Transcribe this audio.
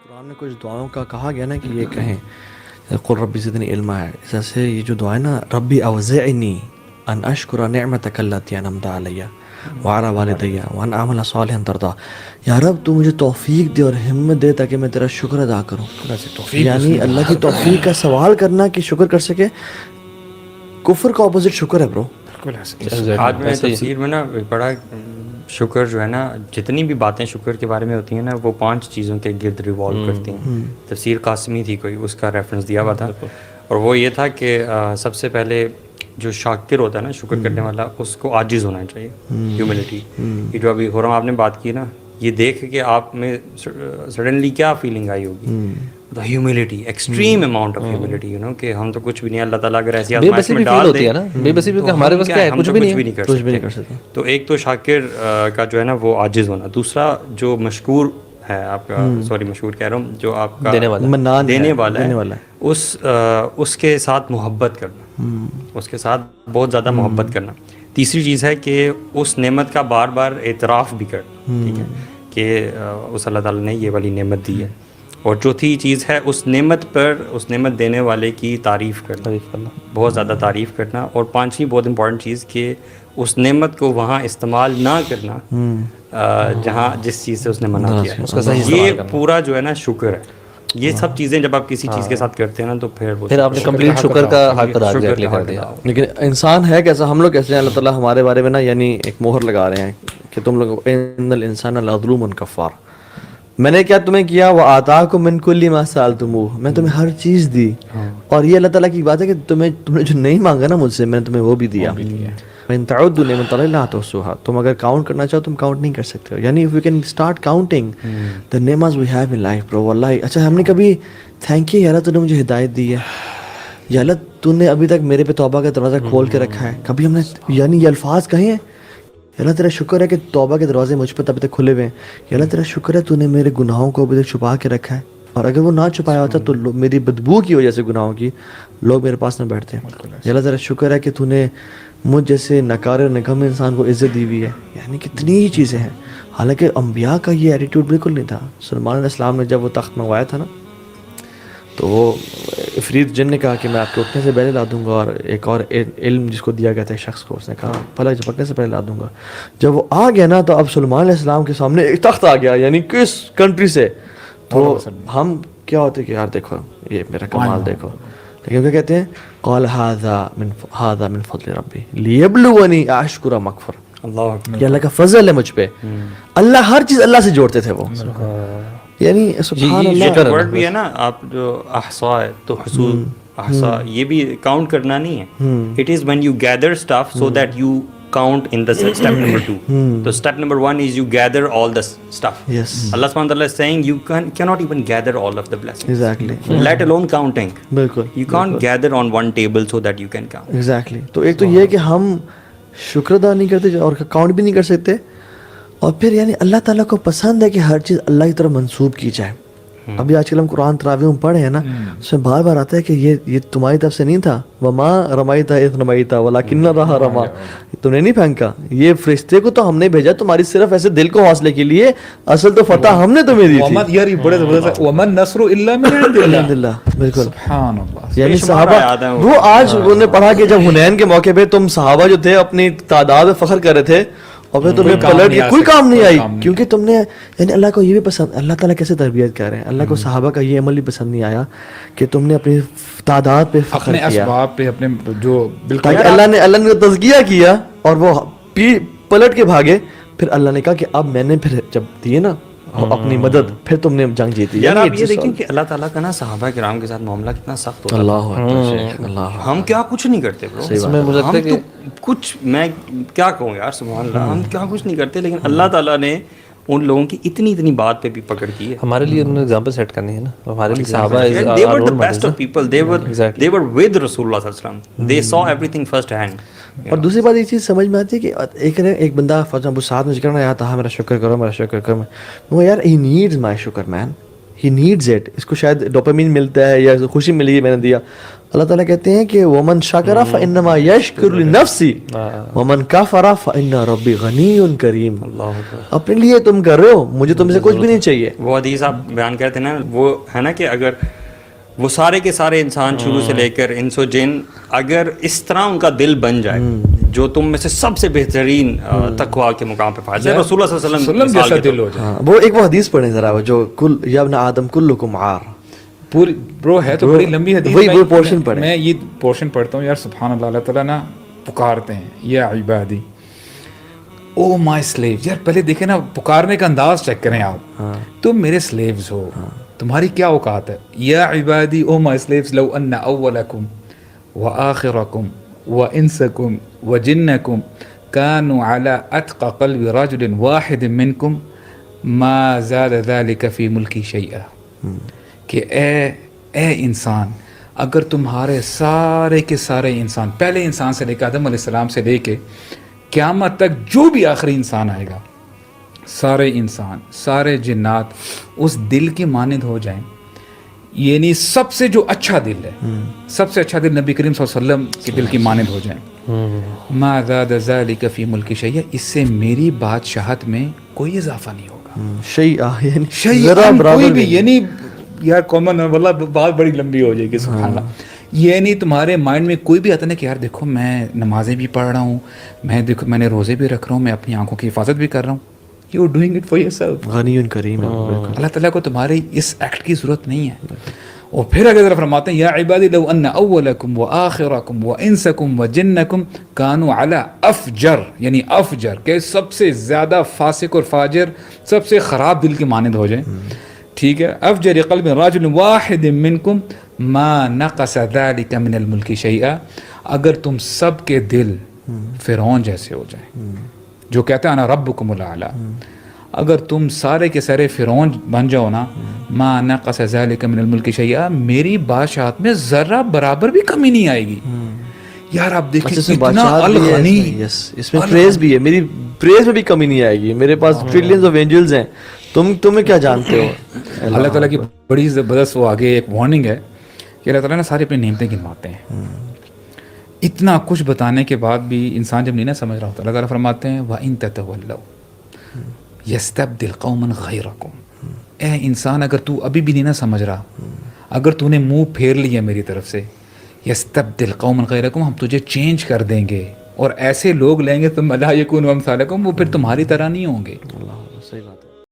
قرآن میں کچھ دعاؤں کا کہا گیا نا کہ یہ کہیں قل ربی زدنی علما ہے. جیسے یہ جو دعا ہے نا ربی اوزعنی ان اشکر نعمتک التی انعمت علی وعلی والدی وان اعمل صالحا ترضا. یا رب تو مجھے توفیق دے اور ہمت دے تاکہ میں تیرا شکر ادا کروں. یعنی اللہ کی توفیق کا سوال کرنا کہ شکر کر سکے. کفر کا اپوزٹ شکر ہے برو. آج میں تفسیر میں نا پڑھا شکر جو ہے نا جتنی بھی باتیں شکر کے بارے میں ہوتی ہیں نا وہ 5 چیزوں کے گرد ریوالو کرتی ہیں. تفسیر قاسمی تھی کوئی اس کا ریفرنس دیا ہوا تھا اور وہ یہ تھا کہ سب سے پہلے جو شاکر ہوتا ہے نا شکر کرنے والا اس کو عاجز ہونا چاہیے. ہیوملٹی. یہ جو ابھی خورم آپ نے بات کی نا یہ دیکھ کے آپ میں سڈنلی کیا فیلنگ آئی ہوگی. Humility extreme amount of humility you know کہ ہم تو کچھ بھی نہیں اللہ تعالیٰ اگر ایسی آزمائش میں ڈال دے بے بسی بھی ہمارے پاس کیا ہے کچھ بھی نہیں کر سکتے. تو ایک تو شاکر کا جو ہے نا وہ عاجز ہونا. دوسرا جو مشکور ہے آپ کا سوری مشہور کہہ رہا ہوں جو آپ کا دینے والا ہے اس کے ساتھ محبت کرنا. اس کے ساتھ بہت زیادہ محبت کرنا. تیسری چیز ہے کہ اس نعمت کا بار بار اعتراف بھی کرنا. ٹھیک ہے کہ اس اللہ تعالیٰ نے یہ والی نعمت دی ہے. اور چوتھی چیز ہے اس نعمت پر اس نعمت دینے والے کی تعریف کرنا بہت زیادہ تعریف کرنا. اور پانچویں بہت امپورٹنٹ چیز کہ اس نعمت کو وہاں استعمال نہ کرنا جہاں جس چیز سے اس نے منع کیا ہے. یہ پورا جو ہے نا شکر ہے. یہ سب چیزیں جب آپ کسی چیز کے ساتھ کرتے ہیں نا تو پھر آپ نے کمپلیٹ شکر کا حق ادا کر دیا. لیکن انسان ہے کیسا ہم لوگ کیسے ہیں. اللہ تعالیٰ ہمارے بارے میں نا یعنی ایک مہر لگا رہے ہیں کہ تم لوگ ان الانسان لظلوم کفار. میں نے کیا تمہیں کیا وآتاکم من کل ما سألتموہ میں تمہیں ہر چیز دی. اور یہ اللہ تعالیٰ کی بات ہے کہ تم نے جو نہیں مانگا نا مجھ سے میں نے تمہیں وہ بھی دیا. وَإِن تَعُدُّوا نِعْمَتَ اللَّهِ لَا تُحْصُوهَا تم اگر کاؤنٹ کرنا چاہو تم کاؤنٹ نہیں کر سکتے ہو. یعنی if we can start counting the nعمت we have in life bro واللہ. اچھا ہم نے کبھی تھینک یو یا اللہ تو نے مجھے ہدایت دی ہے یا اللہ تو نے ابھی تک میرے پہ توبہ کا دروازہ کھول کے رکھا ہے. کبھی ہم نے یعنی یہ الفاظ کہیں ہیں یا اللہ تیرا شکر ہے کہ توبہ کے دروازے مجھ پہ تب تک کھلے ہوئے ہیں. یا اللہ تیرا شکر ہے تو نے میرے گناہوں کو ابھی تک چھپا کے رکھا ہے. اور اگر وہ نہ چھپایا ہوتا تو میری بدبو کی وجہ سے گناہوں کی لوگ میرے پاس نہ بیٹھتے. یا اللہ تیرا شکر ہے کہ تو نے مجھ جیسے نکارے اور نکم انسان کو عزت دی ہوئی ہے. یعنی کتنی ہی چیزیں ہیں. حالانکہ انبیاء کا یہ ایٹیٹیوڈ بالکل نہیں تھا. سلیمان علیہ السلام نے جب وہ تخت منگوایا تھا نا تو وہ عفریت جن نے کہا کہ میں آپ کے اٹھنے سے پہلے لا دوں گا. اور ایک اور علم جس کو دیا گیا تھا ایک شخص کو اس نے کہا پلک جھپکنے سے پہلے لا دوں گا. جب وہ آ گیا نا تو اب سلیمان علیہ السلام کے سامنے ایک تخت آ گیا. یعنی کس کنٹری سے. تو ہم کیا ہوتے کہ یار دیکھو یہ میرا کمال دیکھو. لیکن کیا کہتے ہیں قال هذا من فضل ربی لیبلونی اشکر ام اکفر. یہ اللہ کا فضل ہے مجھ پہ. اللہ ہر چیز اللہ سے جوڑتے تھے وہ. یعنی سبحان اللہ. ورڈ بھی ہے نا آپ جو احصاء تو حصول احصاء یہ بھی کاؤنٹ کرنا نہیں ہے. It is when you gather stuff so that you count in the step number 2. So step number 1 is you gather all the stuff. Yes. Allah subhanahu wa ta'ala is saying you cannot even gather all of the blessings. Exactly. Let alone counting. بالکل. You can't gather on one table so that you can count. Exactly. تو ایک تو یہ کہ ہم شکر ادا نہیں کرتے اور کاؤنٹ بھی نہیں کر سکتے. اور پھر یعنی اللہ تعالیٰ کو پسند ہے کہ ہر چیز اللہ کی طرف منسوب کی جائے. ابھی آج کل ہم قرآن تراویح میں پڑھے ہیں نا اس میں بار بار آتا ہے کہ یہ تمہاری طرف سے نہیں تھا. وما رمیت اذ رمیت ولکن اللہ رمی. تم نے نہیں پھینکا. یہ فرشتے کو تو ہم نے بھیجا تمہاری صرف ایسے دل کو حوصلے کے لیے. اصل تو فتح ہم نے تمہیں دی تھی. یار یہ بڑے زبردست ومن نصر الا من عند اللہ. بالکل سبحان اللہ. یعنی صحابہ وہ آج انہوں نے پڑھا کہ جب حنین کے موقع پہ تم صحابہ جو تھے اپنی تعداد میں فخر کر رہے تھے اور پھر تمہیں پلٹ کے کوئی کام نہیں آئی کیونکہ تم نے یعنی اللہ کو یہ بھی پسند. اللہ تعالیٰ کیسے تربیت کر رہے ہیں. اللہ کو صحابہ کا یہ عمل بھی پسند نہیں آیا کہ تم نے اپنی تعداد پہ فخر اپنے کیا اسباب پہ اپنے جو بالکل اللہ نے تزکیہ کیا اور وہ پلٹ کے بھاگے. پھر اللہ نے کہا کہ اب میں نے پھر جب دیے نا اپنی مدد پھر تم نے جنگ جیتی. یار آپ یہ دیکھیں کہ اللہ تعالیٰ کا نا صحابہ کرام کے ساتھ معاملہ کتنا سخت ہوتا ہے. اللہ ہم کیا کچھ نہیں کرتے برو. ہم تو کچھ میں کیا کہوں یار سبحان اللہ ہم کیا کچھ نہیں کرتے لیکن اللہ تعالیٰ نے ان لوگوں کی اتنی بات پہ بھی پکڑ کی ہے. ہمارے لیے انہوں نے ایگزامپل سیٹ کرنی ہے نا. ہمارے لیے صحابہ they were the best of people. They were with Rasulullah صلی اللہ علیہ وسلم. They saw everything first hand. اور دوسری بات ایک چیز سمجھ میں آتی ہے کہ ایک بندہ فوجا ابو سعد مجھے کرنا یاد تھا میرا شکر کرو میرا شکر کرو. یار he needs my شکر مین. ہی نیڈز اٹ, اس کو شاید ڈوپامین ملتا ہے یا خوشی ملی ہے میں نے دیا. اللہ تعالیٰ کہتے ہیں کہ ومن شکر فانما یشکر لنفسی ومن کفر فان ربی غنی کریم. اپنے لیے تم کر رہے ہو, مجھے تم سے کچھ بھی نہیں چاہیے. وہ حدیث آپ بیان کرتے ہیں نا, وہ ہے نا کہ اگر وہ سارے کے سارے انسان شروع سے لے کر انس و جن اگر اس طرح ان کا دل بن جائے جو تم میں سے سب سے بہترین تقویٰ کے مقام پہ پہنچ جائے, رسول اللہ صلی اللہ علیہ وسلم جیسا دل ہو جائے. وہ ایک وہ حدیث پڑھیں ذرا, وہ جو کل یا ابن آدم کلکم عار, پوری برو ہے تو بڑی لمبی حدیث. وہی پورشن پڑھیں. میں یہ پورشن پڑھتا ہوں یار, سبحان اللہ. اللہ تعالیٰ نا پکارتے ہیں یا عبادی او مائی سلیو. یار پہلے دیکھیں نا پکارنے کا انداز چیک کریں آپ. تم میرے سلیوز ہو, تمہاری کیا اوقات ہے. یا عبادی او مائی سلیوز لو ان اولکم وآخرکم وانسکم وجنکم كانوا على اتقى قلب رجل واحد منکم ما زاد ذلك في ملکی شیئا. کہ اے انسان, اگر تمہارے سارے کے سارے انسان, پہلے انسان سے لے کے آدم علیہ السلام سے لے کے قیامت تک جو بھی آخری انسان آئے گا, سارے انسان سارے جنات اس دل کے مانند ہو جائیں, یعنی سب سے جو اچھا دل ہے, سب سے اچھا دل نبی کریم صلی اللہ علیہ وسلم کے دل کی مانند ہو جائیں, ما زاد ذلك فی ملکی شیئا, اس سے میری بادشاہت میں کوئی اضافہ نہیں ہوگا. ذرا برابر کوئی بھی, یعنی یار کامن واللہ بات بڑی لمبی ہو جائے گی. سبحان اللہ. یعنی تمہارے مائنڈ میں کوئی بھی آتا ہے کہ یار دیکھو میں نمازیں بھی پڑھ رہا ہوں, میں دیکھو میں نے روزے بھی رکھ رہا ہوں, میں اپنی آنکھوں کی حفاظت بھی کر رہا ہوں. You are doing it for yourself. غنی کریم. اللہ تعالیٰ کو تمہارے اس ایکٹ کی ضرورت نہیں ہے. اور پھر اگر ذرا فرماتے ہیں یا عبادی لو ان اولکم وآخرکم وانسکم وجنکم کانوا علی افجر, یعنی افجر کہ سب سے زیادہ فاسق اور فاجر, سب سے خراب دل کے مانند ہو جائیں. ٹھیک ہے, افجر قلب راجل واحد منکم ما نقص ذلك من الملک شیئا. اگر تم سب کے دل فرعون جیسے ہو جائیں جو کہتا ہے انا ربکم الاعلی, اگر تم سارے کے سارے فرعون بن جاؤ نا, ما نقص ذلك من الملک شیئا, میری بادشاہت میں ذرہ برابر بھی کمی نہیں آئے گی. یار آپ دیکھیں اتنا الغنی, اس میں پریز بھی ہے, میری پریز میں بھی کمی نہیں آئے گی. میرے پاس ٹریلینز آف اینجلز ہیں, تمہیں کیا جانتے ہو. اللہ تعالیٰ کی بڑی زبردست وہ آگے ایک وارننگ ہے کہ اللہ تعالیٰ نے ساری اپنی نعمتیں گنواتے ہیں. اتنا کچھ بتانے کے بعد بھی انسان جب نہیں نہ سمجھ رہا ہوتا, اللہ تعالیٰ فرماتے ہیں وَإِن تَتَوَلَّوْا يَسْتَبْدِلْ قَوْمًا غَيْرَكُمْ. اے انسان اگر تو ابھی بھی نہیں نہ سمجھ رہا, اگر تو نے منہ پھیر لیا میری طرف سے, يَسْتَبْدِلْ قَوْمًا غَيْرَكُمْ, ہم تجھے چینج کر دیں گے اور ایسے لوگ لیں گے تم لَا يَكُونُوا أَمْثَالَكُمْ, وہ پھر تمہاری طرح نہیں ہوں گے.